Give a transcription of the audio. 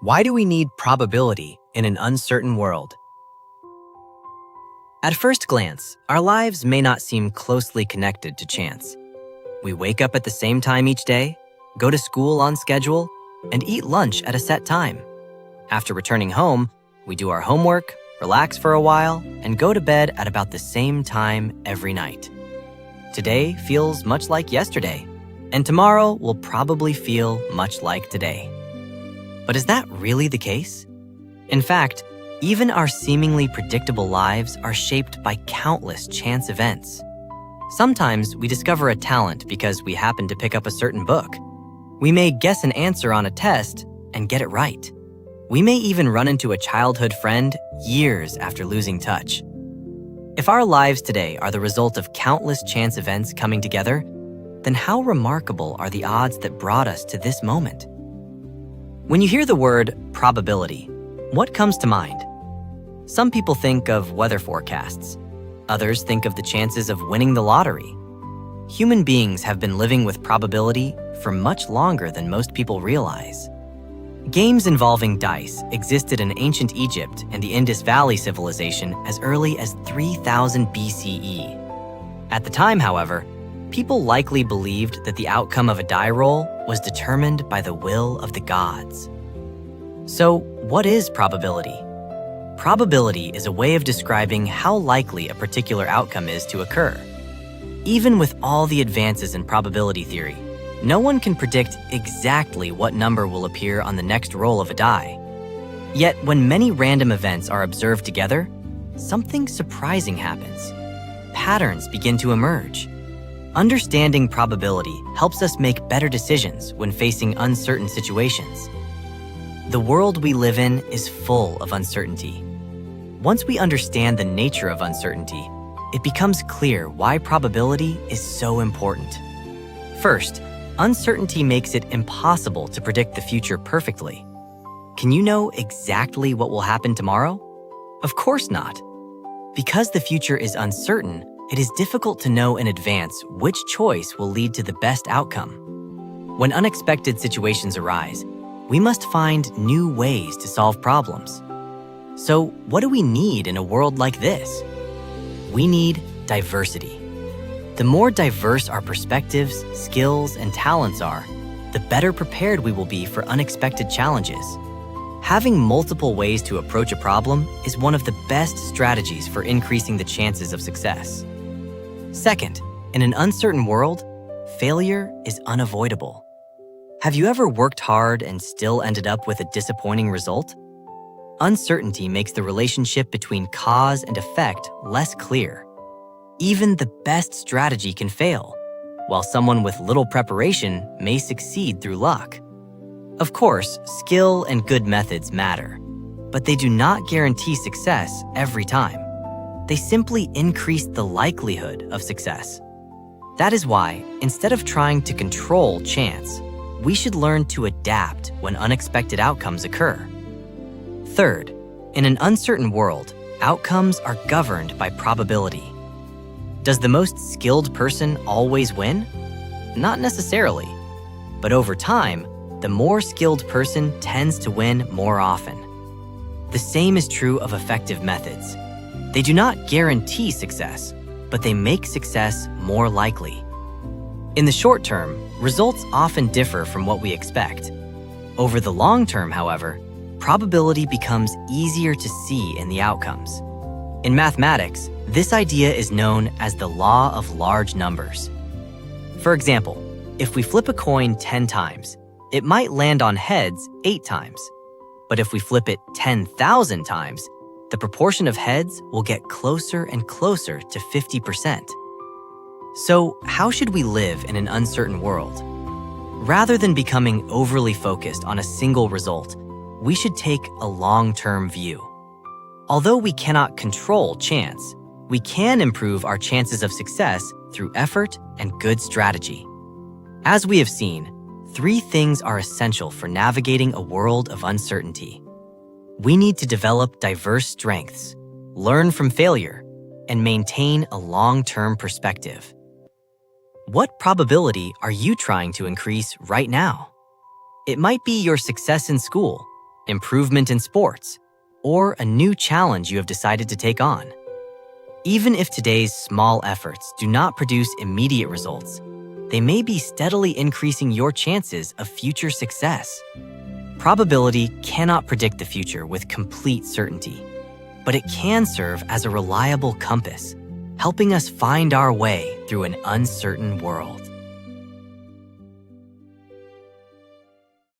Why do we need probability in an uncertain world? At first glance, our lives may not seem closely connected to chance. We wake up at the same time each day, go to school on schedule, and eat lunch at a set time. After returning home, we do our homework, relax for a while, and go to bed at about the same time every night. Today feels much like yesterday, and tomorrow will probably feel much like today. But is that really the case? In fact, even our seemingly predictable lives are shaped by countless chance events. Sometimes we discover a talent because we happen to pick up a certain book. We may guess an answer on a test and get it right. We may even run into a childhood friend years after losing touch. If our lives today are the result of countless chance events coming together, then how remarkable are the odds that brought us to this moment? When you hear the word probability, what comes to mind? Some people think of weather forecasts. Others think of the chances of winning the lottery. Human beings have been living with probability for much longer than most people realize. Games involving dice existed in ancient Egypt and the Indus Valley civilization as early as 3000 BCE. At the time, however, people likely believed that the outcome of a die roll was determined by the will of the gods. So, what is probability? Probability is a way of describing how likely a particular outcome is to occur. Even with all the advances in probability theory, no one can predict exactly what number will appear on the next roll of a die. Yet, when many random events are observed together, something surprising happens. Patterns begin to emerge. Understanding probability helps us make better decisions when facing uncertain situations. The world we live in is full of uncertainty. Once we understand the nature of uncertainty, it becomes clear why probability is so important. First, uncertainty makes it impossible to predict the future perfectly. Can you know exactly what will happen tomorrow? Of course not. Because the future is uncertain, it is difficult to know in advance which choice will lead to the best outcome. When unexpected situations arise, we must find new ways to solve problems. So, what do we need in a world like this? We need diversity. The more diverse our perspectives, skills, and talents are, the better prepared we will be for unexpected challenges. Having multiple ways to approach a problem is one of the best strategies for increasing the chances of success. Second, in an uncertain world, failure is unavoidable. Have you ever worked hard and still ended up with a disappointing result? Uncertainty makes the relationship between cause and effect less clear. Even the best strategy can fail, while someone with little preparation may succeed through luck. Of course, skill and good methods matter, but they do not guarantee success every time. They simply increase the likelihood of success. That is why, instead of trying to control chance, we should learn to adapt when unexpected outcomes occur. Third, in an uncertain world, outcomes are governed by probability. Does the most skilled person always win? Not necessarily. But over time, the more skilled person tends to win more often. The same is true of effective methods. They do not guarantee success, but they make success more likely. In the short term, results often differ from what we expect. Over the long term, however, probability becomes easier to see in the outcomes. In mathematics, this idea is known as the law of large numbers. For example, if we flip a coin 10 times, it might land on heads 8 times. But if we flip it 10,000 times, the proportion of heads will get closer and closer to 50%. So, how should we live in an uncertain world? Rather than becoming overly focused on a single result, we should take a long-term view. Although we cannot control chance, we can improve our chances of success through effort and good strategy. As we have seen, 3 things are essential for navigating a world of uncertainty. We need to develop diverse strengths, learn from failure, and maintain a long-term perspective. What probability are you trying to increase right now? It might be your success in school, improvement in sports, or a new challenge you have decided to take on. Even if today's small efforts do not produce immediate results, they may be steadily increasing your chances of future success. Probability cannot predict the future with complete certainty, but it can serve as a reliable compass, helping us find our way through an uncertain world.